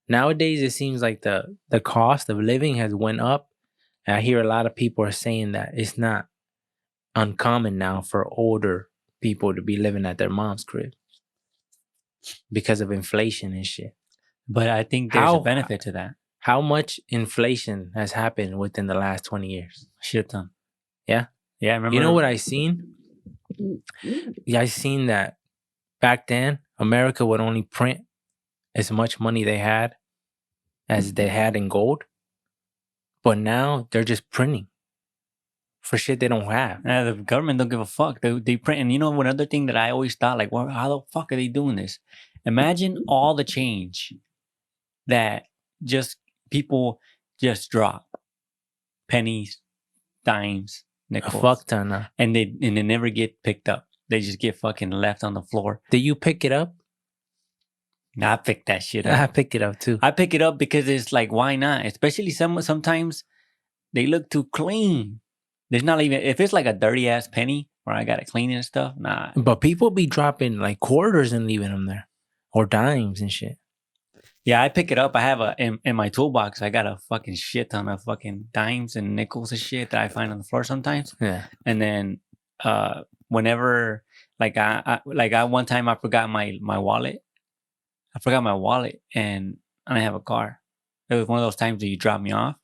Nowadays, it seems like the cost of living has went up. And I hear a lot of people are saying that it's not uncommon now for older people to be living at their mom's crib because of inflation and shit. But I think there's a benefit to that. How much inflation has happened within the last 20 years? Shit ton. Yeah? Yeah, I remember. You know what I seen? Yeah, I seen that back then, America would only print as much money they had as they had in gold. But now they're just printing for shit they don't have. The government don't give a fuck. They print. And you know, one other thing that I always thought, like, well, how the fuck are they doing this? Imagine all the change that just people just drop. Pennies, dimes, nickels. A fuck ton. And they never get picked up. They just get fucking left on the floor. Did you pick it up? Nah, I picked that shit up. I pick it up too. I pick it up because it's like, why not? Especially sometimes they look too clean. There's not even, if it's like a dirty ass penny where I got to clean it and stuff, nah. But people be dropping like quarters and leaving them there. Or dimes and shit. Yeah, I pick it up. I have in my toolbox, I got a fucking shit ton of fucking dimes and nickels and shit that I find on the floor sometimes. Yeah. And then whenever, like I one time I forgot my wallet. I forgot my wallet and I have a car. It was one of those times that you drop me off.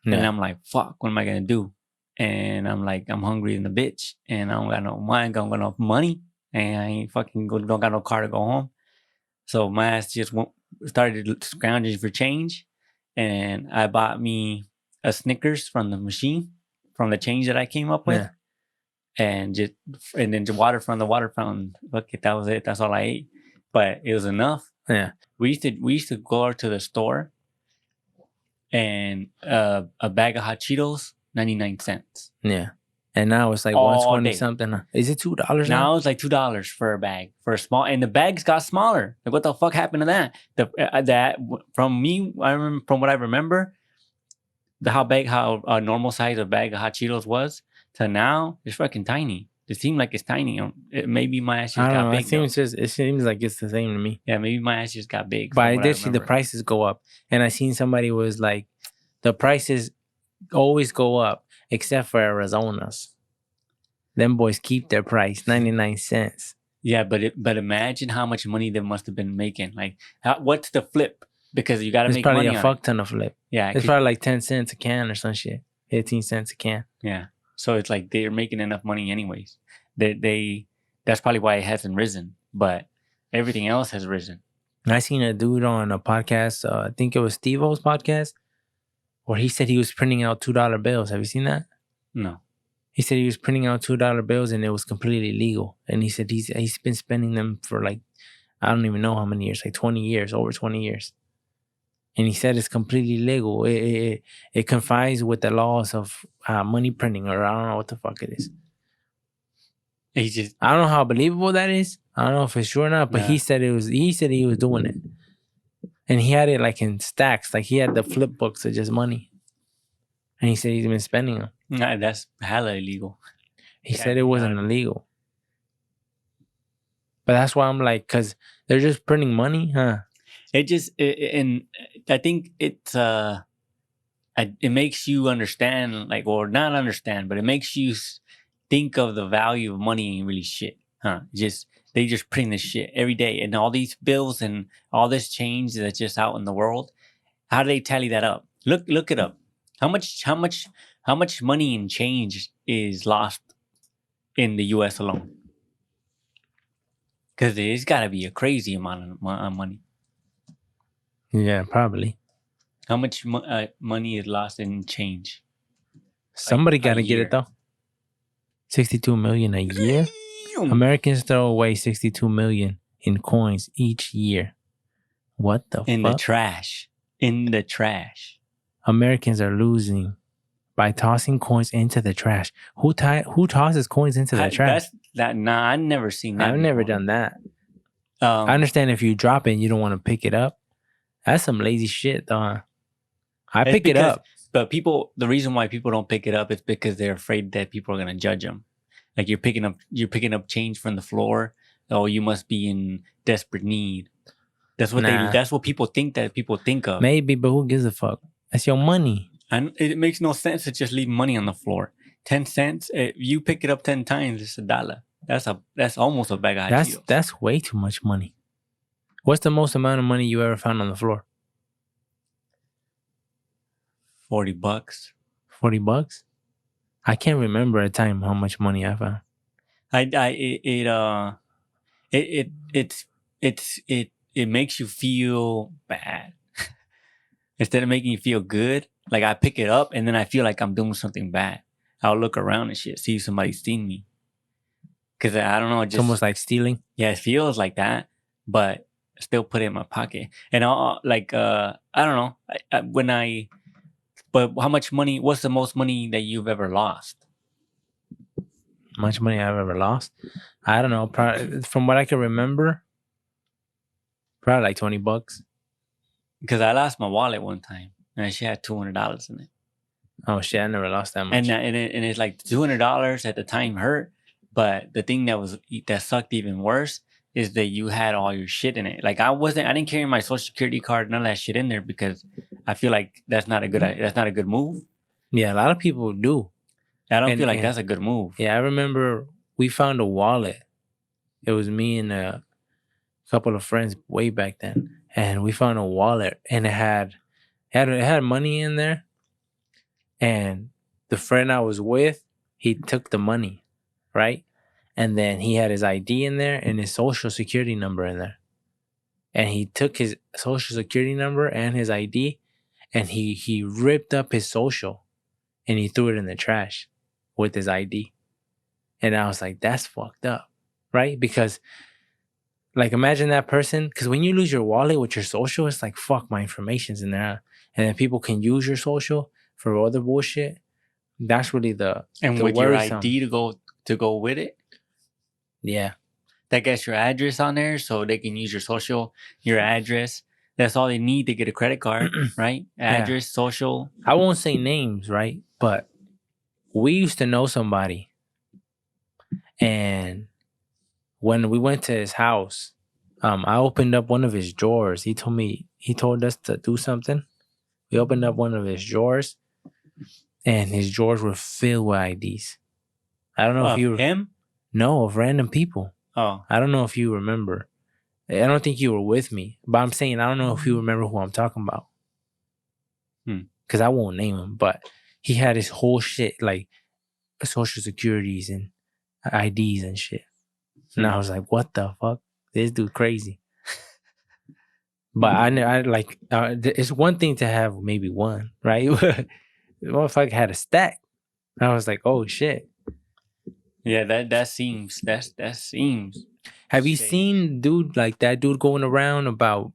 Yeah. And I'm like, fuck, what am I going to do? And I'm like, I'm hungry in the bitch. And I don't got no money. I ain't got no money. And I ain't fucking don't got no car to go home. So my ass just started scrounging for change. And I bought me a Snickers from the machine, from the change that I came up with. Yeah. And then the water from the water fountain. Fuck it, that was it. That's all I ate. But it was enough. Yeah. We used to go to the store and a bag of hot Cheetos, 99 cents. Yeah. And now it's like 120 something. Is it $2 now? Now it's like $2 for a bag, for a small, and the bags got smaller. Like, what the fuck happened to that? That from what I remember, how a normal size of bag of hot Cheetos was to now, it's fucking tiny. It seemed like it's tiny. Maybe my ass just got big. It seems like it's the same to me. Yeah, maybe my ass just got big. But I did see the prices go up. And I seen somebody was like, the prices always go up, except for Arizona's. Them boys keep their price, 99 cents. Yeah, but imagine how much money they must have been making. Like, what's the flip? Because you got to make money on it. It's probably a fuck ton of flip. Yeah. It's probably like 10 cents a can or some shit. 15 cents a can. Yeah. So it's like they're making enough money anyways. That's probably why it hasn't risen, but everything else has risen. I seen a dude on a podcast, I think it was Steve-O's podcast, where he said he was printing out $2 bills. Have you seen that? No. He said he was printing out $2 bills and it was completely legal. And he said he's been spending them for like, I don't even know how many years, like 20 years, over 20 years. And he said it's completely legal. It confides with the laws of money printing, or I don't know what the fuck it is. I don't know how believable that is. I don't know if it's true or not, but he said he was doing it. And he had it like in stacks. Like he had the flip books of just money. And he said he's been spending them. Nah, that's hella illegal. He said it wasn't illegal. But that's why I'm like, because they're just printing money, huh? And I think it makes you understand, like, or not understand, but it makes you think of the value of money ain't really shit, huh? They just print this shit every day, and all these bills and all this change that's just out in the world. How do they tally that up? Look it up. How much money in change is lost in the U.S. alone? Because it's got to be a crazy amount of money. Yeah, probably. How much money is lost in change? Somebody got to get it though. 62 million a year. Americans throw away 62 million in coins each year. What the fuck? In the trash. Americans are losing by tossing coins into the trash. Who tosses coins into the trash? Nah, I've never seen that. I've never done that. I understand if you drop it and you don't want to pick it up. That's some lazy shit, though. I pick it up. But the reason why people don't pick it up is because they're afraid that people are going to judge them. Like you're picking up change from the floor. Oh, you must be in desperate need. That's what Nah. that's what people think that people think of. Maybe, but who gives a fuck? That's your money. And it makes no sense to just leave money on the floor. 10 cents. If you pick it up 10 times, it's $1. That's almost a bag of hot Cheetos. That's way too much money. What's the most amount of money you ever found on the floor? $40. $40? I can't remember a time how much money I found. It makes you feel bad instead of making you feel good. Like I pick it up and then I feel like I'm doing something bad. I'll look around and shit, see if somebody's seen me. Cause I don't know, It's almost like stealing. Yeah, it feels like that, but I still put it in my pocket. And I don't know, but how much money? What's the most money that you've ever lost? Much money I've ever lost? I don't know. Probably, from what I can remember, probably like $20. Because I lost my wallet one time and she had $200 in it. Oh shit! I never lost that much. And it's like $200 at the time hurt, but the thing that sucked even worse is that you had all your shit in it. Like I didn't carry my social security card, none of that shit in there because I feel like that's not a good move. Yeah, a lot of people do. I don't feel like that's a good move. Yeah, I remember we found a wallet. It was me and a couple of friends way back then, and we found a wallet, and it had money in there. And the friend I was with, he took the money, right? And then he had his ID in there and his social security number in there. And he took his social security number and his ID, and he ripped up his social, and he threw it in the trash with his ID. And I was like, that's fucked up, right? Because, like, imagine that person, because when you lose your wallet with your social, it's like, fuck, my information's in there. And then people can use your social for other bullshit. That's really the with worrisome. Your ID to go with it. Yeah, that gets your address on there, so they can use your social, your address. That's all they need to get a credit card, right? Address, yeah. Social. I won't say names, right? But we used to know somebody, and when we went to his house, I opened up one of his drawers. He told us to do something. We opened up one of his drawers, and his drawers were filled with IDs. I don't know if you him. No, of random people. Oh, I don't know if you remember. I don't think you were with me, but I'm saying I don't know if you remember who I'm talking about. Because I won't name him, but he had his whole shit, like social securities and IDs and shit. And I was like, what the fuck? This dude crazy. But I like, it's one thing to have maybe one, right? The motherfucker had a stack. I was like, oh shit. Yeah, that seems. Have you seen that dude going around about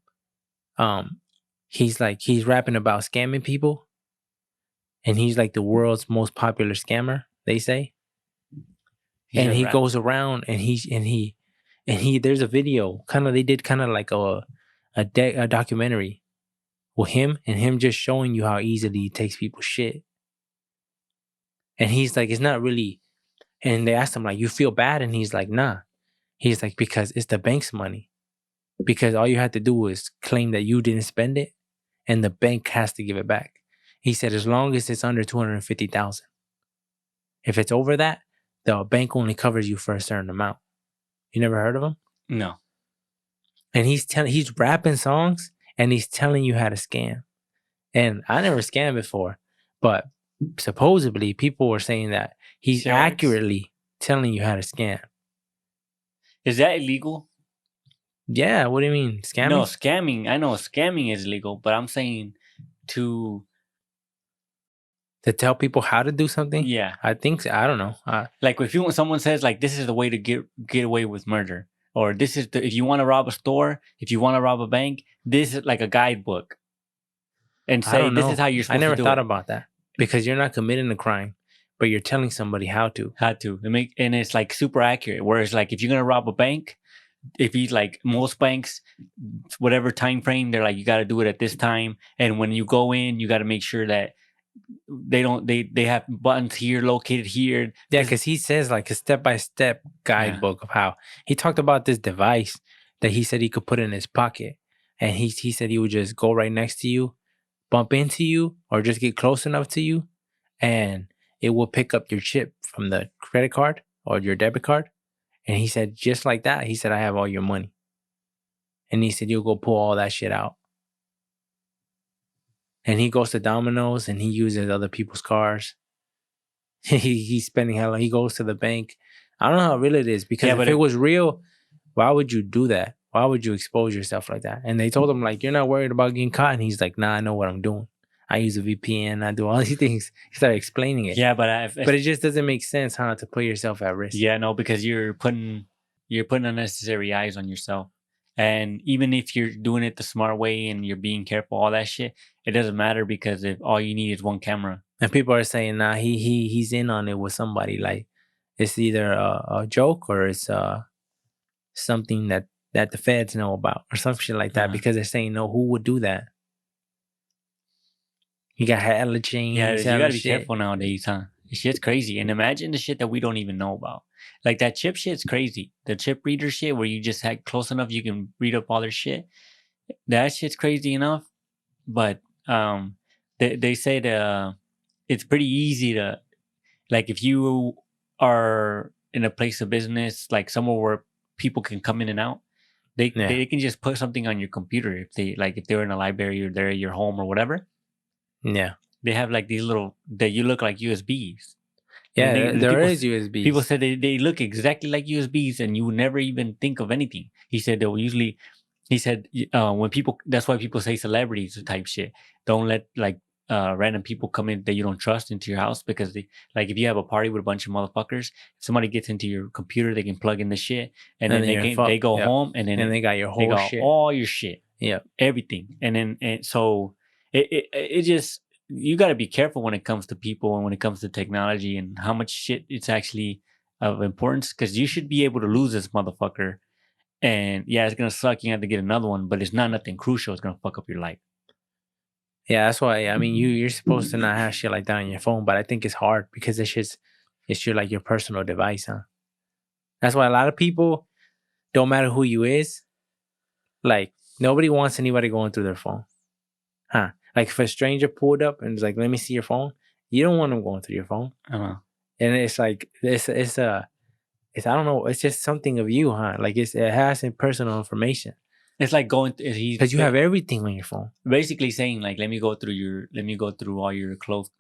he's rapping about scamming people, and he's like the world's most popular scammer, they say. And he goes around and he there's a video, they did like a documentary with him just showing you how easily he takes people's shit. And he's like, it's not really. And they asked him, like, you feel bad? And he's like, nah. He's like, because it's the bank's money. Because all you have to do is claim that you didn't spend it, and the bank has to give it back. He said, as long as it's under $250,000. If it's over that, the bank only covers you for a certain amount. You never heard of him? No. And he's rapping songs, and he's telling you how to scam. And I never scammed before, but supposedly people were saying that he's accurately telling you how to scam. Is that illegal? Yeah, what do you mean? Scamming? No, scamming. I know scamming is illegal, but I'm saying to tell people how to do something? Yeah. I think so. I don't know. Like if someone says like, this is the way to get away with murder, or this is if you want to rob a store, if you want to rob a bank, this is like a guidebook. And say this is how you're supposed to do it. I never thought about that, because you're not committing a crime, but you're telling somebody how to. And it's like super accurate. Whereas like if you're gonna rob a bank, if he's like most banks, whatever time frame, they're like, you got to do it at this time. And when you go in, you got to make sure that they have buttons here located here. Yeah, because he says like a step-by-step guidebook of how he talked about this device that he said he could put in his pocket. and he said he would just go right next to you, bump into you, or just get close enough to you, and it will pick up your chip from the credit card or your debit card. And he said, just like that, he said, I have all your money. And he said, you'll go pull all that shit out. And he goes to Domino's and he uses other people's cars. He's spending hella. He goes to the bank. I don't know how real it is, because if it was real, why would you do that? Why would you expose yourself like that? And they told him, like, you're not worried about getting caught. And he's like, nah, I know what I'm doing. I use a VPN. I do all these things. He started explaining it. Yeah, but it just doesn't make sense, huh, to put yourself at risk. Yeah, no, because you're putting unnecessary eyes on yourself. And even if you're doing it the smart way and you're being careful, all that shit, it doesn't matter, because if all you need is one camera. And people are saying, nah, he's in on it with somebody. Like, it's either a joke or it's something that the feds know about or some shit like that, because they're saying, no, who would do that? You got hella chains. Yeah, you gotta be careful nowadays, huh? This shit's crazy. And imagine the shit that we don't even know about. Like that chip shit's crazy. The chip reader shit where you just had close enough you can read up all their shit. That shit's crazy enough. But they say that it's pretty easy to, like, if you are in a place of business, like somewhere where people can come in and out, they can just put something on your computer. If they're in a library or they're at your home or whatever. Yeah. They have like these little, that you look like USBs. Yeah, there is USBs. People said they look exactly like USBs and you would never even think of anything. He said they'll usually, when people, that's why people say celebrities type shit. Don't let like random people come in that you don't trust into your house, because they, like, if you have a party with a bunch of motherfuckers, if somebody gets into your computer, they can plug in the shit and then they go home and then they got your whole shit. All your shit. Yeah. Everything. And so it just, you got to be careful when it comes to people and when it comes to technology and how much shit it's actually of importance, because you should be able to lose this motherfucker. And yeah, it's going to suck. You have to get another one, but it's not nothing crucial. It's going to fuck up your life. Yeah, that's why, I mean, you're supposed to not have shit like that on your phone, but I think it's hard because it's your, like, your personal device, huh? That's why a lot of people, don't matter who you is, like, nobody wants anybody going through their phone. Huh? Like, if a stranger pulled up and was like, let me see your phone, you don't want them going through your phone. Uh-huh. And it's like, it's I don't know, it's just something of you, huh? Like, it has personal information. It's like because you have everything on your phone. Basically saying, like, let me go through all your clothes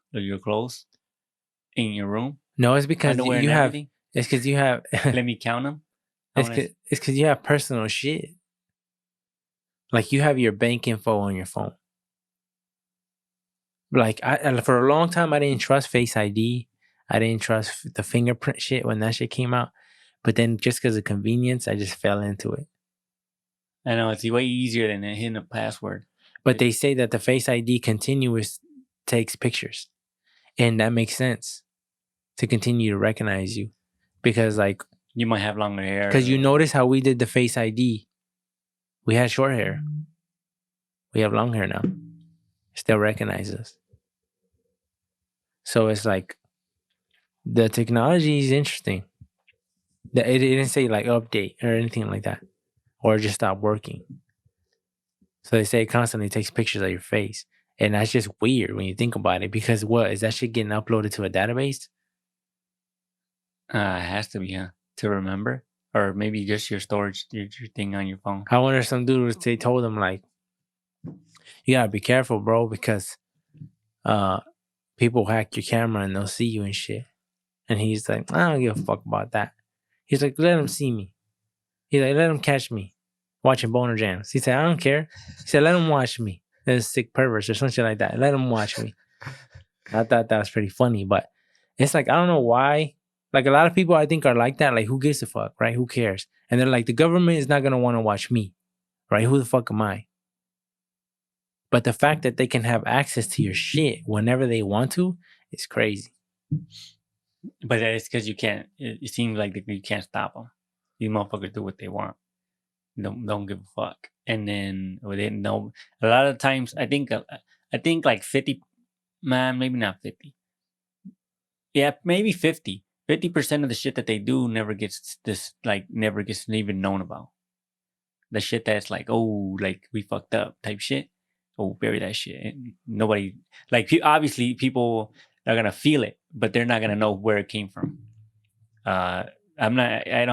in your room. No, it's because you have. Everything. It's because you have. Let me count them. It's because you have personal shit. Like, you have your bank info on your phone. Like, for a long time, I didn't trust Face ID. I didn't trust the fingerprint shit when that shit came out. But then, just because of convenience, I just fell into it. I know, it's way easier than hitting a password. But they say that the Face ID continuous takes pictures. And that makes sense to continue to recognize you. Because, like, you might have longer hair. Because you notice how we did the Face ID. We had short hair. We have long hair now. It still recognizes us. So it's like, the technology is interesting. It didn't say, like, update or anything like that. Or just stop working. So they say it constantly takes pictures of your face. And that's just weird when you think about it. Because what? Is that shit getting uploaded to a database? It has to be, huh? To remember. Or maybe just your storage, your thing on your phone. I wonder if some dude, they told him, like, you gotta be careful, bro, because people hack your camera and they'll see you and shit. And he's like, I don't give a fuck about that. He's like, let them see me. He's like, let them catch me watching Boner Jams. He said, I don't care. He said, let them watch me. They're sick perverts or something like that. Let them watch me. I thought that was pretty funny, but it's like, I don't know why. Like, a lot of people I think are like that. Like, who gives a fuck, right? Who cares? And they're like, the government is not going to want to watch me, right? Who the fuck am I? But the fact that they can have access to your shit whenever they want to is crazy. But it's because you can't, it seems like you can't stop them. These motherfuckers do what they want. Don't give a fuck. And then a lot of times, I think like 50, man, maybe not 50. Yeah, maybe 50. 50% of the shit that they do never gets even known about. the shit that's like, oh, like we fucked up type shit. Oh, bury that shit. And nobody, like, obviously people are gonna feel it, but they're not gonna know where it came from. I don't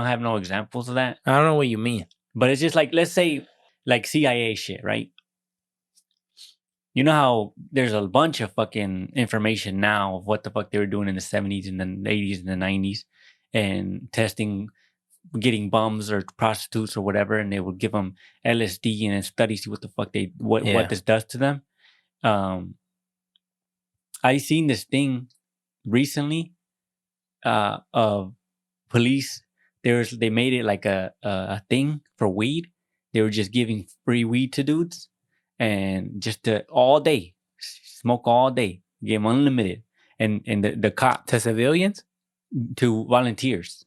have no examples of that. I don't know what you mean. But it's just like, let's say, like CIA shit, right? You know how there's a bunch of fucking information now of what the fuck they were doing in the 70s and the 80s and the 90s and testing, getting bums or prostitutes or whatever, and they would give them LSD and then study, see what the fuck what this does to them. I seen this thing recently of police. They made it like a thing for weed. They were just giving free weed to dudes and just all day, smoke all day, give them unlimited. And the cops, to civilians, to volunteers.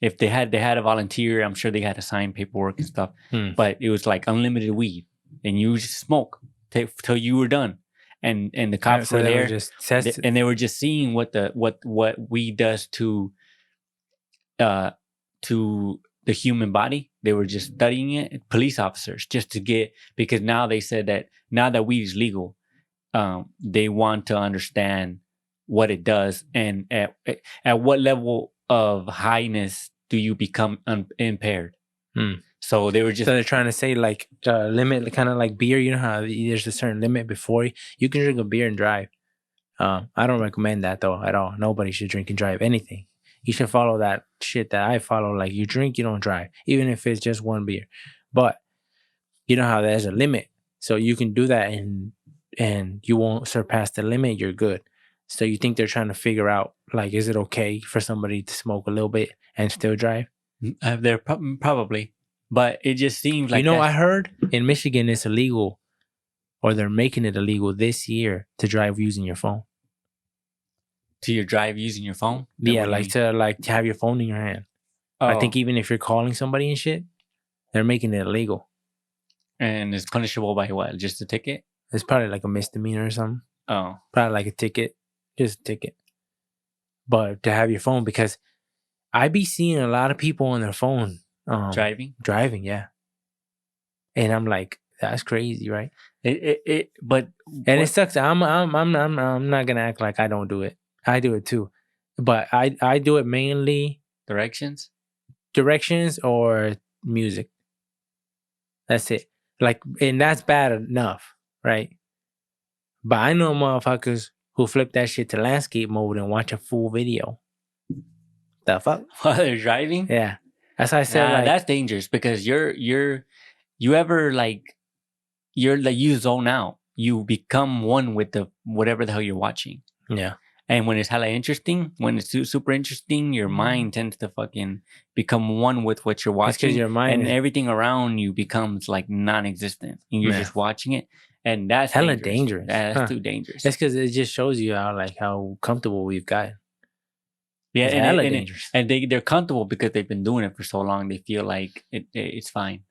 If they had a volunteer, I'm sure they had to sign paperwork and stuff. But it was like unlimited weed, and you just smoke till you were done. And the cops were there, and they were just seeing what weed does to the human body. They were just studying it, police officers, just to get, because now they said that now that weed is legal, they want to understand what it does and at what level of highness do you become impaired. So they were just... So they're trying to say like limit, kind of like beer. You know how there's a certain limit before you can drink a beer and drive. I don't recommend that though at all. Nobody should drink and drive anything. You should follow that shit that I follow. Like, you drink, you don't drive, even if it's just one beer. But you know how there's a limit. So you can do that and you won't surpass the limit. You're good. So you think they're trying to figure out, like, is it okay for somebody to smoke a little bit and still drive? They're probably. But it just seems like... You know, I heard in Michigan it's illegal, or they're making it illegal this year, to drive using your phone. To your drive using your phone? Yeah, to have your phone in your hand. Oh. I think even if you're calling somebody and shit, they're making it illegal. And it's punishable by what? Just a ticket? It's probably like a misdemeanor or something. Oh. Probably like a ticket. Just a ticket. But to have your phone, because I be seeing a lot of people on their phone. Driving, yeah. And I'm like, that's crazy, right? But it sucks. I'm not gonna act like I don't do it. I do it too, but I do it mainly directions or music. That's it. Like, and that's bad enough, right? But I know motherfuckers who flip that shit to landscape mode and watch a full video. The fuck? While they're driving? Yeah, that's why I said that's dangerous, because you zone out. You become one with whatever the hell you're watching. Yeah. And when it's hella interesting, when it's super interesting, your mind tends to fucking become one with what you're watching. Because your mind and everything around you becomes like non-existent. And you're just watching it. And that's hella dangerous. That's too dangerous. That's because it just shows you how comfortable we've gotten. Yeah, and dangerous. And they're comfortable because they've been doing it for so long. They feel like it's fine.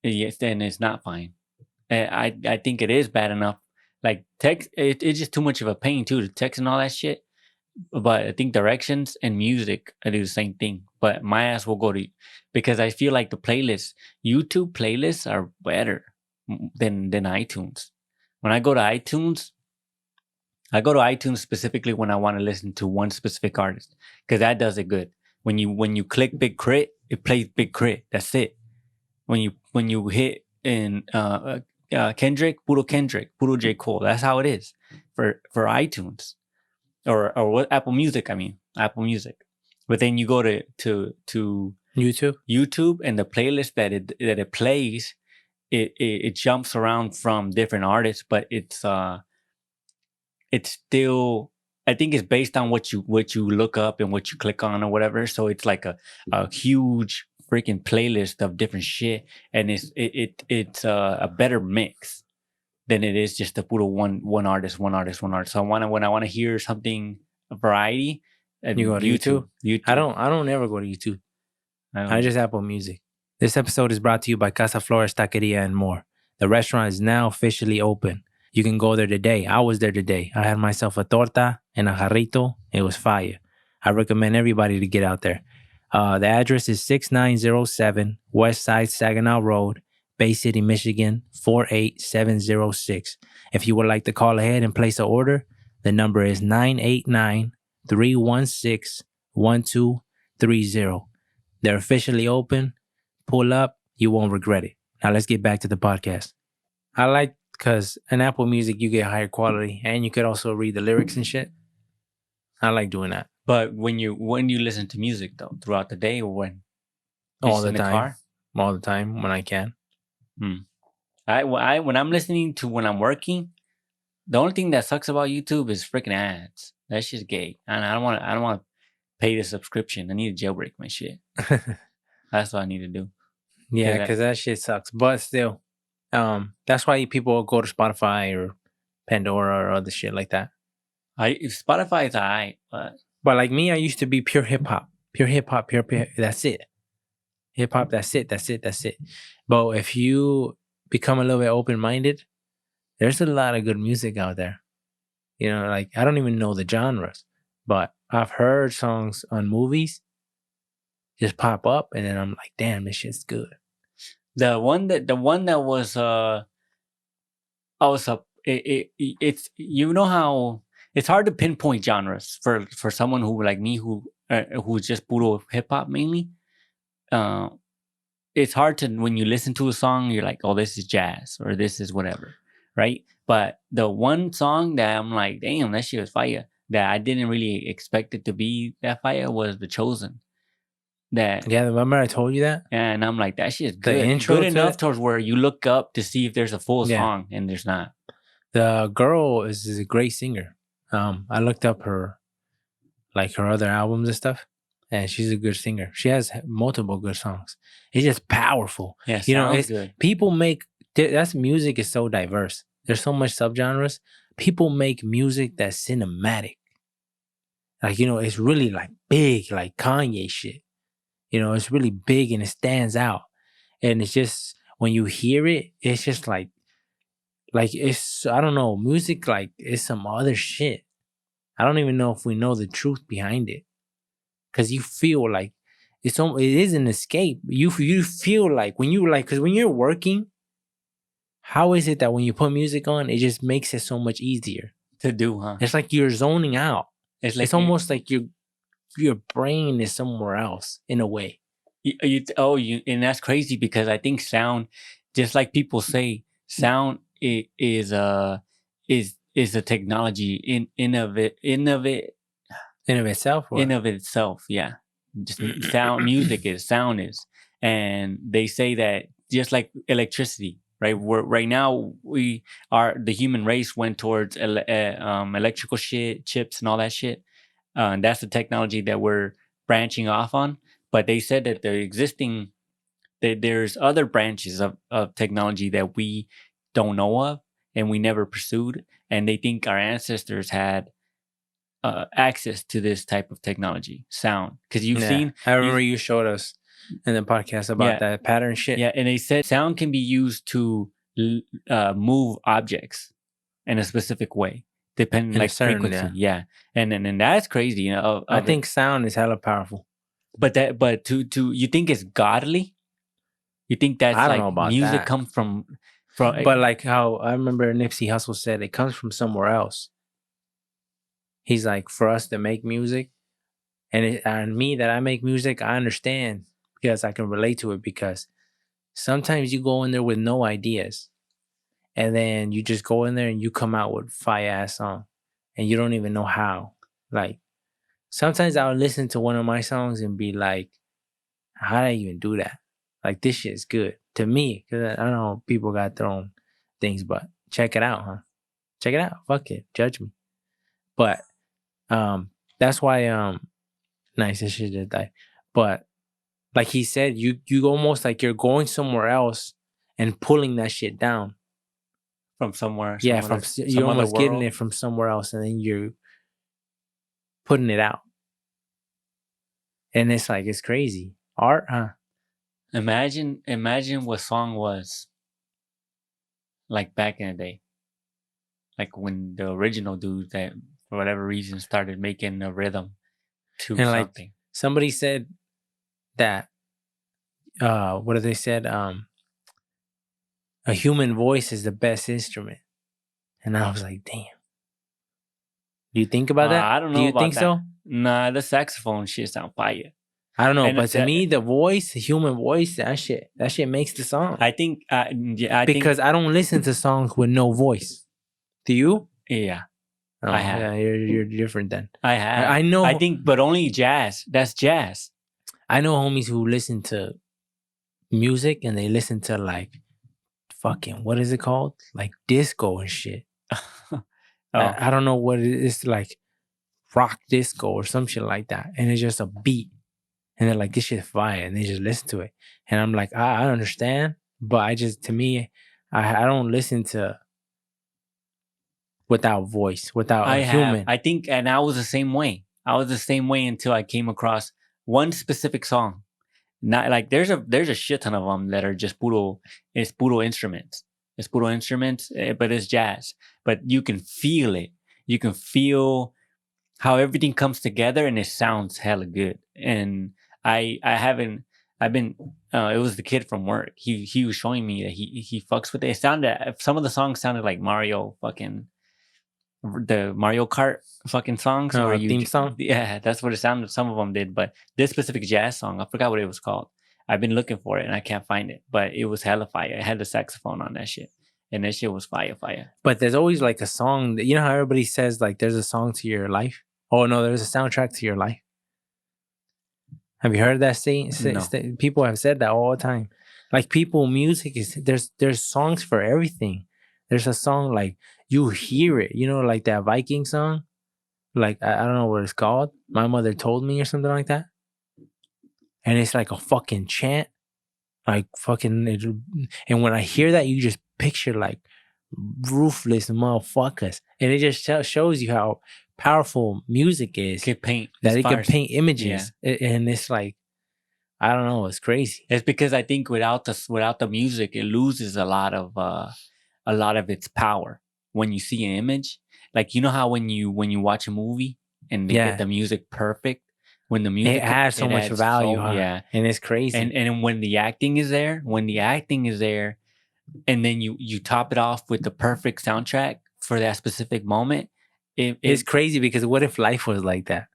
Yes, and it's not fine. I think it is bad enough. Like, text, it's just too much of a pain too to text and all that shit. But I think directions and music, I do the same thing. But my ass will go to, because I feel like the playlists, YouTube playlists are better than iTunes. When I go to iTunes specifically when I want to listen to one specific artist, because that does it good. When you click Big Crit, it plays Big Crit. That's it. When you hit in Kendrick, puro J. Cole. That's how it is for iTunes or what Apple Music. I mean Apple Music. But then you go to YouTube, and the playlist that it plays, it jumps around from different artists, but it's still, I think it's based on what you look up and what you click on or whatever. So it's like a huge freaking playlist of different shit, and it's a better mix than it is just to put one artist. So when I want to hear something, a variety, you go to YouTube. I don't ever go to YouTube. I just Apple Music. This episode is brought to you by Casa, Flores, Taqueria, and more. The restaurant is now officially open. You can go there today. I was there today. I had myself a torta and a jarrito. It was fire. I recommend everybody to get out there. The address is 6907 Westside Saginaw Road, Bay City, Michigan 48706. If you would like to call ahead and place an order, the number is 989-316-1230. They're officially open. Pull up. You won't regret it. Now let's get back to the podcast. I like because in Apple Music you get higher quality and you could also read the lyrics and shit. I like doing that. But when you listen to music though, throughout the day or when? All the time. All the time when I can. When I'm listening to when I'm working, the only thing that sucks about YouTube is freaking ads. That's just gay. And I don't want to pay the subscription. I need to jailbreak my shit. That's what I need to do. Yeah, because that shit sucks. But still, that's why people go to Spotify or Pandora or other shit like that. Spotify is alright, but like me, I used to be pure hip hop. That's it. Hip hop. That's it. But if you become a little bit open minded, there's a lot of good music out there. You know, like I don't even know the genres, but I've heard songs on movies just pop up, and then I'm like, damn, this shit's good. The one that was it's you know how it's hard to pinpoint genres for someone who like me who's just puro hip hop mainly. It's hard to when you listen to a song, you're like, oh, this is jazz or this is whatever, right? But the one song that I'm like, damn, that shit was fire, that I didn't really expect it to be that fire was The Chosen. Remember I told you that? And I'm like, that shit is good. The intro good enough towards where you look up to see if there's a full song, and there's not. The girl is a great singer. I looked up her other albums and stuff, and she's a good singer. She has multiple good songs. It's just powerful. Yeah, you know, it's good. People make that's music is so diverse. There's so much subgenres. People make music that's cinematic. Like, you know, it's really like big, like Kanye shit. You know, it's really big and it stands out. And it's just when you hear it, it's just like it's, I don't know, music like it's some other shit. I don't even know if we know the truth behind it. Cause you feel like it is an escape. You feel like cause when you're working, how is it that when you put music on, it just makes it so much easier to do, huh? It's like you're zoning out. It's almost like your brain is somewhere else in a way. And that's crazy because I think sound, just like people say, sound is a technology in of itself. Yeah, just sound. Music is sound is, and they say that just like electricity, right? Right now the human race went towards electrical shit, chips, and all that shit. And that's the technology that we're branching off on. But they said that there's other branches of technology that we don't know of and we never pursued. And they think our ancestors had access to this type of technology, sound. Because you've seen... I remember you showed us in the podcast about that pattern shit. Yeah, and they said sound can be used to move objects in a specific way. Depending like frequency, and that's crazy. You know, I think sound is hella powerful. But to you think it's godly? You think that's I don't know about music that. comes from? But like how I remember Nipsey Hussle said, it comes from somewhere else. He's like, for us to make music, and me that I make music, I understand because I can relate to it. Because sometimes you go in there with no ideas. And then you just go in there and you come out with fire ass song, and you don't even know how. Like sometimes I'll listen to one of my songs and be like, "How did I even do that? Like this shit is good to me." Because I don't know, people got their own things, but check it out, huh? Check it out. Fuck it, judge me. But that's why nice this shit did die. But like he said, you almost like you're going somewhere else and pulling that shit down. From somewhere. Yeah, you're almost getting it from somewhere else, and then you're putting it out. And it's like, it's crazy. Art, huh? Imagine what song was like back in the day. Like when the original dude that for whatever reason started making a rhythm to something. Like somebody said that what have they said? A human voice is the best instrument. And I was like, damn. Do you think about that? I don't know. Do you about think that. so? Nah, the saxophone shit sound fire. I don't know, And but to me, the voice, the human voice, that shit makes the song. I think, Because I don't listen to songs with no voice. Do you? Yeah, Oh, I have. Yeah, you're different then. I have. I know. I think, but only jazz. That's jazz. I know homies who listen to music and they listen to like fucking, what is it called? Like disco and shit. I don't know what it is, like rock disco or some shit like that. And it's just a beat. And they're like, this shit's fire. And they just listen to it. And I'm like, I understand. But to me, I don't listen to without voice, without a human. I think, and I was the same way. I was the same way until I came across one specific song. Not like there's a shit ton of them that are just puro instruments. It's puro instruments, but it's jazz. But you can feel it. You can feel how everything comes together and it sounds hella good. And it was the kid from work. He was showing me that he fucks with it. It sounded, some of the songs sounded like the Mario Kart fucking songs. Theme song? Yeah, that's what it sounded. Some of them did, but this specific jazz song, I forgot what it was called. I've been looking for it and I can't find it, but it was hella fire. It had the saxophone on that shit. And that shit was fire. But there's always like a song that, you know how everybody says like there's a song to your life? Oh no, there's a soundtrack to your life. Have you heard that saying? No. People have said that all the time. Like music is, there's songs for everything. There's a song like you hear it, you know, like that Viking song. Like I don't know what it's called. My Mother Told Me or something like that. And it's like a fucking chant. Like fucking, and when I hear that, you just picture like ruthless motherfuckers. And it just shows you how powerful music is. It can paint. That it can paint images. Yeah. And it's like, I don't know, it's crazy. It's because I think without the music, it loses a lot of its power. When you see an image, like, you know how when you watch a movie and they get the music perfect, when the music adds so much value, yeah, and it's crazy. And when the acting is there, and then you top it off with the perfect soundtrack for that specific moment, it's crazy. Because what if life was like that?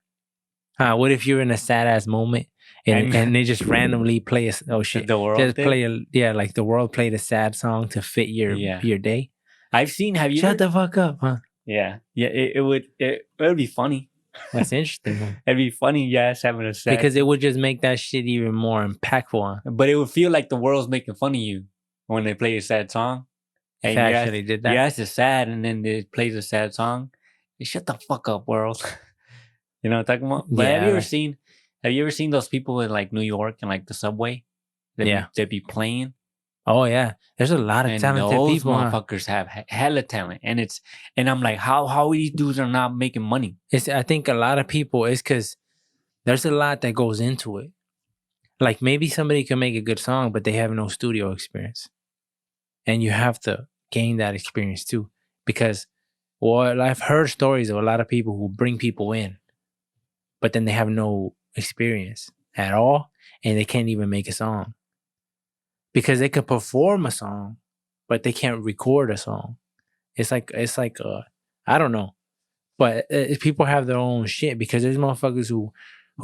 What if you're in a sad ass moment and they just randomly play the world just play like the world played a sad song to fit your day. I've seen. Have you? Shut the fuck up, huh? Yeah. It would be funny. That's interesting. It'd be funny, yes, having a sad, because it would just make that shit even more impactful. But it would feel like the world's making fun of you when they play a sad song. And you actually did that. You ask it's sad, and then it plays a sad song. Hey, shut the fuck up, world. You know what I'm talking about? But have you ever seen those people in like New York and like the subway? They'd be playing. Oh yeah, there's a lot of talented people. Those motherfuckers have hella talent, and I'm like, how these dudes are not making money? I think a lot of people, it's because there's a lot that goes into it. Like maybe somebody can make a good song, but they have no studio experience, and you have to gain that experience too. Because I've heard stories of a lot of people who bring people in, but then they have no experience at all, and they can't even make a song. Because they could perform a song, but they can't record a song. It's like I don't know, but people have their own shit. Because there's motherfuckers who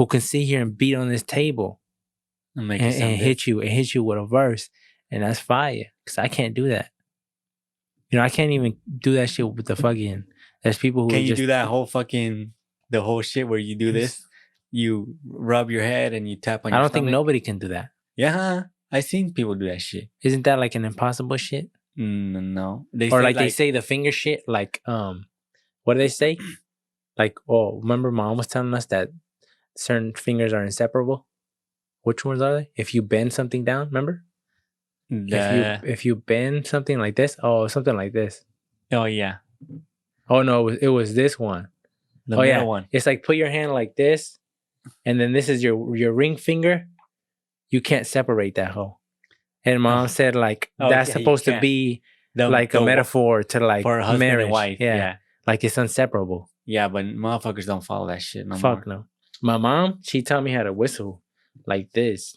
can sit here and beat on this table and hit you with a verse, and that's fire. Because I can't do that. You know, I can't even do that shit with the fucking. There's people who can you do that whole fucking the whole shit where you do this, you rub your head and you tap on. I don't think nobody can do that. Yeah. I've seen people do that shit. Isn't that like an impossible shit? No. They say the finger shit, like, what do they say? Like, remember mom was telling us that certain fingers are inseparable? Which ones are they? If you bend something down, remember? If you bend something like this, something like this. Oh, yeah. Oh, no, it was this one. The middle one. It's like put your hand like this, and then this is your ring finger. You can't separate that hoe. And mom said like that's supposed to be like a metaphor to like for a husband marriage. And wife. Yeah. Like it's inseparable. Yeah, but motherfuckers don't follow that shit no Fuck more. no. My mom, she taught me how to whistle. like this.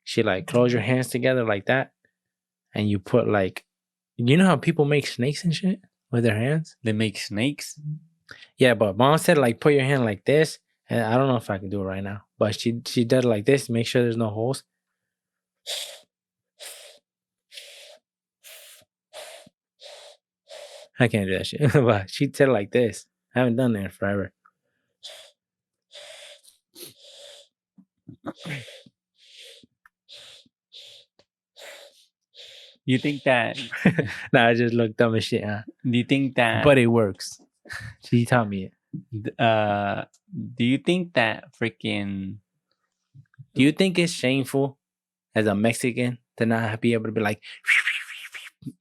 She like close your hands together like that, and you put like, you know how people make snakes and shit with their hands? They make snakes. Yeah, but mom said like put your hand like this, and I don't know if I can do it right now, but she did it like this, make sure there's no holes. I can't do that shit, but she said it like this. I haven't done that in forever. You think that? Nah, I just look dumb as shit, huh? Do you think that? But it works. She taught me it. Do you think that freaking? Do you think it's shameful as a Mexican to not be able to be like?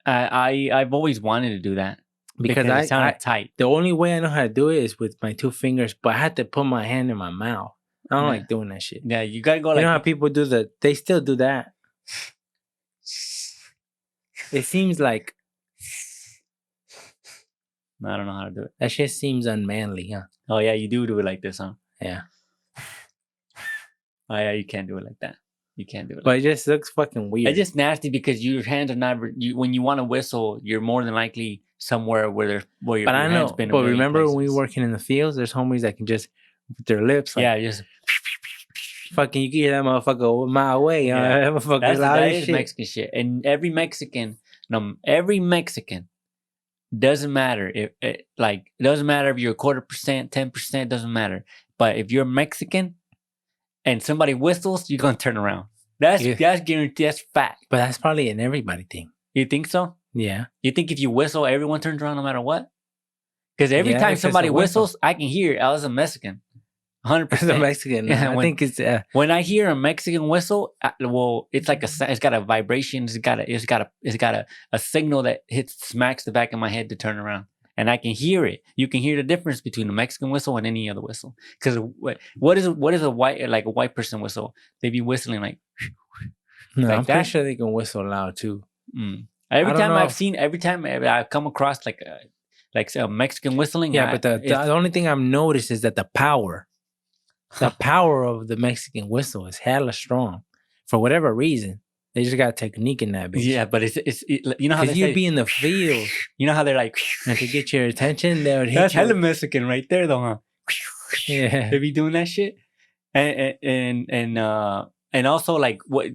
I've always wanted to do that Because it sounded tight. The only way I know how to do it is with my two fingers, but I had to put my hand in my mouth. I don't like doing that shit. Yeah, you gotta go. You know how people do they still do that. It seems like I don't know how to do it. that shit seems unmanly, huh? Oh yeah, you do it like this, huh? Yeah. Oh yeah, you can't do it like that. You can't do it. But it just looks fucking weird. It's just nasty because your hands are not. When you want to whistle, you're more than likely somewhere where your But I know. hands been. But remember places. when we were working in the fields, there's homies that can just with their lips. Like, yeah, just fucking. You can hear that motherfucker a mile away. You know? Yeah. That motherfucker loud that as is shit. Mexican shit, and every Mexican doesn't matter if it doesn't matter if you're 1/4%, 10%, doesn't matter. But if you're Mexican and somebody whistles, you're gonna turn around. That's guaranteed. That's fact. But that's probably an everybody thing. You think so? Yeah. You think if you whistle, everyone turns around no matter what? Because every Yeah, time if it's somebody a whistle. whistles, I can hear it. I was a Mexican. 100%. As a Mexican, Yeah, I think it's when I hear a Mexican whistle, well, it's like it's got a vibration. It's got a signal that smacks the back of my head to turn around, and I can hear it. You can hear the difference between a Mexican whistle and any other whistle. Because what is a white person whistle? They be whistling like. No, like I'm that. pretty sure they can whistle loud too. Every time I've come across like a Mexican whistling. Yeah, but the only thing I've noticed is that the power of the Mexican whistle is hella strong. For whatever reason, they just got technique in that bitch. Yeah, but it's you know how because you'd be in the field. You know how they're like, and to get your attention, they would hit that's you. hella Mexican right there, though, huh? Yeah, they be doing that shit, and also like what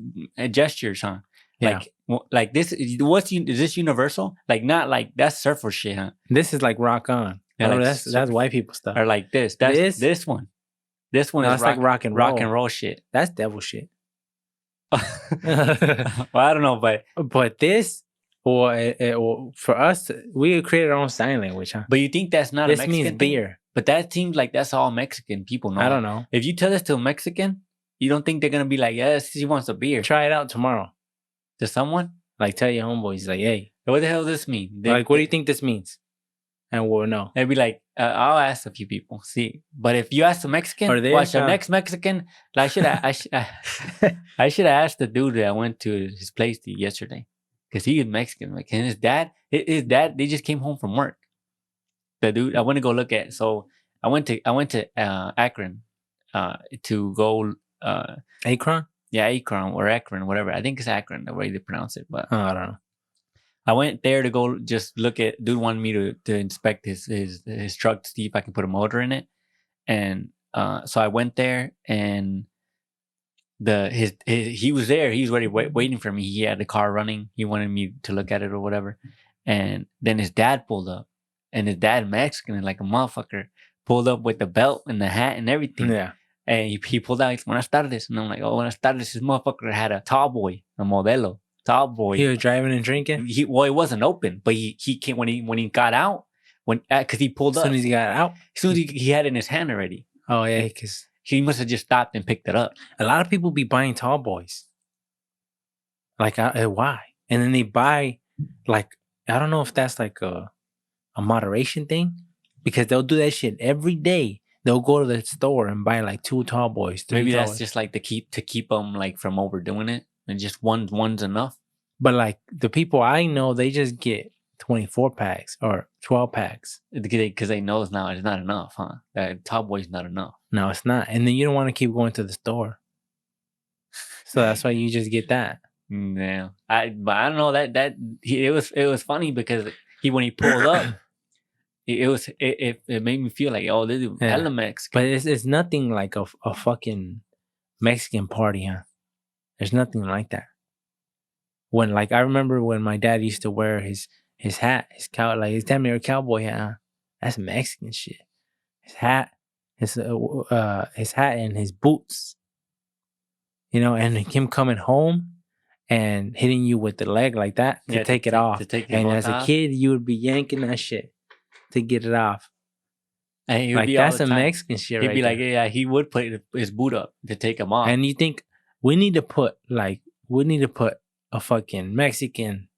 gestures, huh? Yeah. Like this. Is this universal? Like not like that's surfer shit, huh? This is like rock on. Yeah, Oh, like that's white people stuff. Or like this. That's this one. This one is like rock and roll. Rock and roll shit. That's devil shit. Well, I don't know, but this or for us, we created our own sign language, huh? But you think that's not this a Mexican means beer? Thing? But that seems like that's all Mexican people know. I don't know. If you tell this to a Mexican, you don't think they're gonna be like, yes, he wants a beer. Try it out tomorrow. To someone? Like tell your homeboys, like, hey, what the hell does this mean? What do you think this means? And we'll know. They'd be like, I'll ask a few people, see. But if you ask a Mexican, watch the next Mexican. I should have asked the dude that I went to his place yesterday, because he is Mexican. Like, and his dad, they just came home from work. The dude, I went to go look at. So I went to Akron, to go. Akron? Yeah, Akron or Akron, whatever. I think it's Akron, the way they pronounce it. But I don't know. I went there to go just look at. Dude wanted me to inspect his truck to see if I can put a motor in it, and so I went there, and he was there. He was already waiting for me. He had the car running. He wanted me to look at it or whatever, and then his dad pulled up, and his dad, Mexican like a motherfucker, pulled up with the belt and the hat and everything. Yeah. And he pulled out. He's buenas tardes, and I'm like, oh, buenas tardes. This motherfucker had a tall boy, a modelo. Tall boy. He was driving and drinking. It wasn't open, but he came when he got out because he pulled up. As soon as he got out, as soon as he had it in his hand already. Oh yeah, because he must have just stopped and picked it up. A lot of people be buying tall boys. Like why? And then they buy like I don't know if that's like a moderation thing, because they'll do that shit every day. They'll go to the store and buy like 2 tall boys. Maybe that's just like to keep them like from overdoing it. And just one's enough. But like the people I know, they just get 24 packs or 12 packs. Because they know it's not enough, huh? That tall boy's not enough. No, it's not. And then you don't want to keep going to the store. So that's why you just get that. Yeah, but I don't know it was funny because when he pulled up, it made me feel like, oh, this is hella Mexican. But it's nothing like a fucking Mexican party, huh? There's nothing like that. When like I remember when my dad used to wear his hat, his damn near cowboy hat. Huh? That's Mexican shit. His hat, his hat and his boots. You know, and him coming home and hitting you with the leg like that to take it off. And as a kid, you would be yanking that shit to get it off. And like that's a Mexican shit. He'd be like, yeah, he would put his boot up to take him off. And you think we need to put a fucking Mexican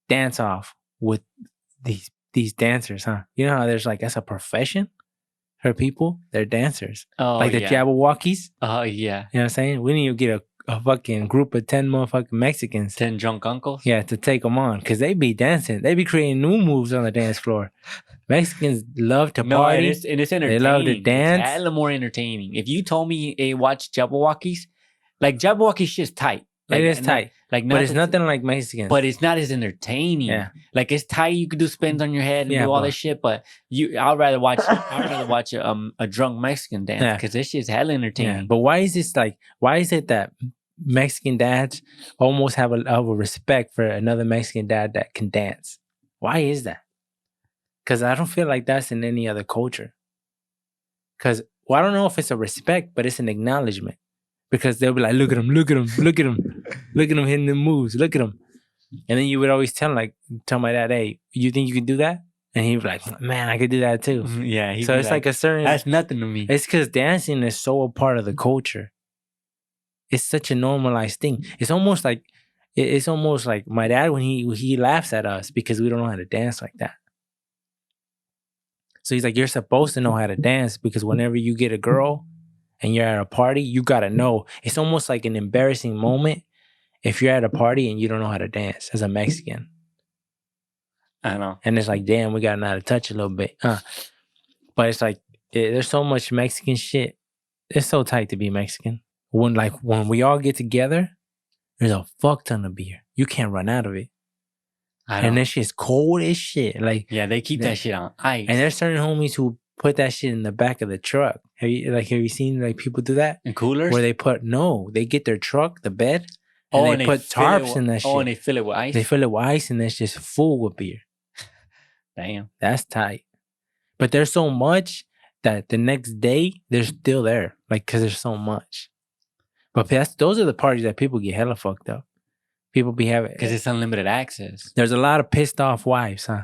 dance off with these dancers, huh? You know how there's like that's a profession for people. They're dancers. Oh, like the Jabberwockies. Oh yeah. You know what I'm saying? We need to get a fucking group of 10 motherfucking Mexicans. 10 drunk uncles? Yeah, to take them on. Because they be dancing. They be creating new moves on the dance floor. Mexicans love to party. And it's entertaining. They love to dance. It's hella more entertaining. If you told me, hey, watch Jabberwockies, like Jabberwocky shit's tight. Like, it is tight. But it's nothing like Mexicans. But it's not as entertaining. Yeah. Like it's tight. You could do spins on your head and do all this shit. But I'd rather watch a drunk Mexican dance because this shit's hella entertaining. Yeah. But why is it that Mexican dads almost have a respect for another Mexican dad that can dance? Why is that? Because I don't feel like that's in any other culture. Because I don't know if it's a respect, but it's an acknowledgement. Because they'll be like, look at him, look at him, look at him, look at him hitting the moves, look at him. And then you would always tell my dad, hey, you think you can do that? And he'd be like, man, I could do that too. Yeah. So it's like a certain... That's nothing to me. It's because dancing is so a part of the culture. It's such a normalized thing. It's almost like my dad when he laughs at us because we don't know how to dance like that. So he's like, you're supposed to know how to dance because whenever you get a girl and you're at a party, you gotta know. It's almost like an embarrassing moment if you're at a party and you don't know how to dance as a Mexican. I know. And it's like, damn, we gotta know how to touch a little bit. But it's like, there's so much Mexican shit. It's so tight to be Mexican. When we all get together, there's a fuck ton of beer. You can't run out of it. And that shit's cold as shit. Like, yeah, they keep that shit on ice. And there's certain homies who put that shit in the back of the truck. Have you seen like people do that? In coolers? Where they get their truck, the bed, and they put tarps in that shit. Oh, and they fill it with ice? They fill it with ice and it's just full with beer. Damn. That's tight. But there's so much that the next day, they're still there. Like, because there's so much. But those are the parties that people get hella fucked up. People be having... Because it's unlimited access. There's a lot of pissed off wives, huh?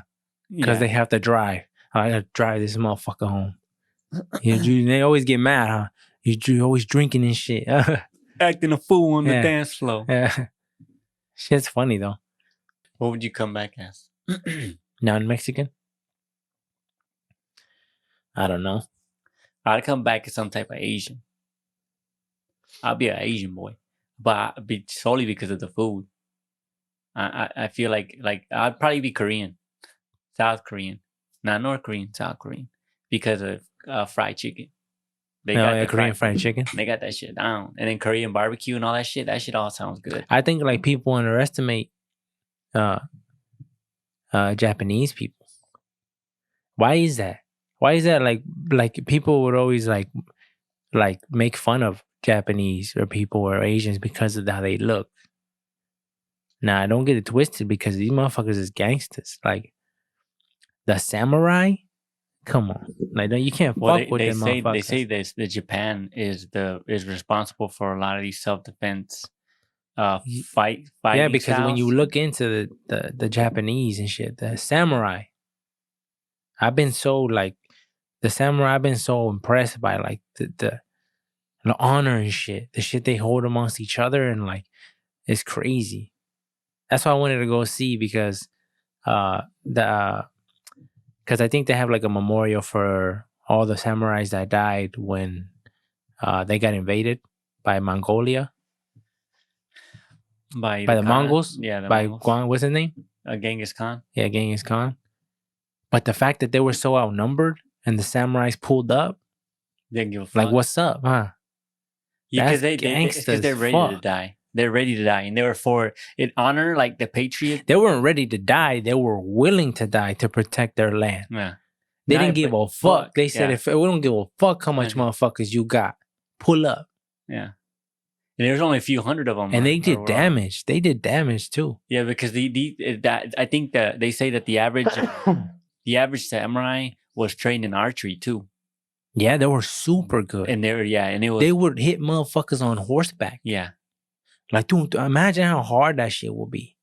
Because they have to drive. I gotta drive this motherfucker home. They always get mad, huh? You always drinking and shit. Acting a fool on the dance floor. Yeah. Shit's funny, though. What would you come back as? Non-Mexican? I don't know. I'd come back as some type of Asian. I'll be an Asian boy. But I'd be solely because of the food. I feel like I'd probably be Korean. South Korean. Not North Korean, South Korean. Because of fried chicken. They got Korean fried chicken. They got that shit down. And then Korean barbecue and all that shit all sounds good. I think like people underestimate Japanese people. Why is that? Why is that like people would always like make fun of Japanese or people or Asians because of how they look? Nah, don't get it twisted because these motherfuckers is gangsters. Like the samurai, come on, like you can't fuck with them motherfuckers. They say this that Japan is responsible for a lot of these self-defense fighting. Yeah, because styles. when you look into the Japanese and shit, the samurai, I've been so impressed by like the honor and shit, the shit they hold amongst each other, and like it's crazy. That's why I wanted to go see because because I think they have like a memorial for all the samurais that died when they got invaded by Mongolia. By the Mongols? Yeah, Mongols. What's his name? Genghis Khan. Yeah, Genghis Khan. But the fact that they were so outnumbered and the samurais pulled up, didn't give a fuck. like, what's up, huh? because That's gangsta they're as ready to fuck. die. They're ready to die, and they were for it honor like the patriot. They weren't ready to die. They were willing to die to protect their land. Yeah, They didn't give a fuck. They said, yeah. if we don't give a fuck how much motherfuckers you got, pull up. Yeah. And there's only a few hundred of them. And they did damage. They did damage too. Yeah, because I think that they say that the average samurai was trained in archery too. Yeah, they were super good. And they would hit motherfuckers on horseback. Yeah. Like, dude, imagine how hard that shit will be.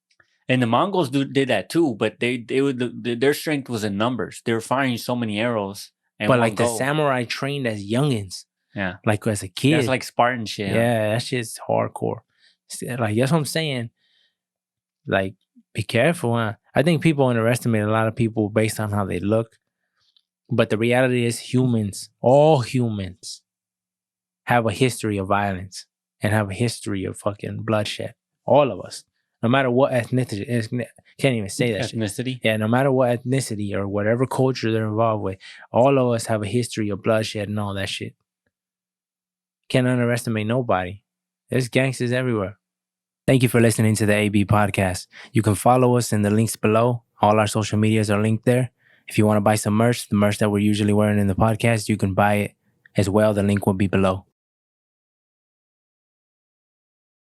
And the Mongols did that too, but their strength was in numbers. They were firing so many arrows. But like the samurai trained as youngins. Yeah. Like as a kid. That's like Spartan shit. Yeah, that shit's hardcore. Like, that's what I'm saying. Like, be careful. Huh? I think people underestimate a lot of people based on how they look. But the reality is all humans, have a history of violence and have a history of fucking bloodshed. All of us. No matter what ethnicity. Can't even say that ethnicity? Shit. Yeah, no matter what ethnicity or whatever culture they're involved with, all of us have a history of bloodshed and all that shit. Can't underestimate nobody. There's gangsters everywhere. Thank you for listening to the AB podcast. You can follow us in the links below. All our social medias are linked there. If you want to buy some merch, the merch that we're usually wearing in the podcast, you can buy it as well. The link will be below.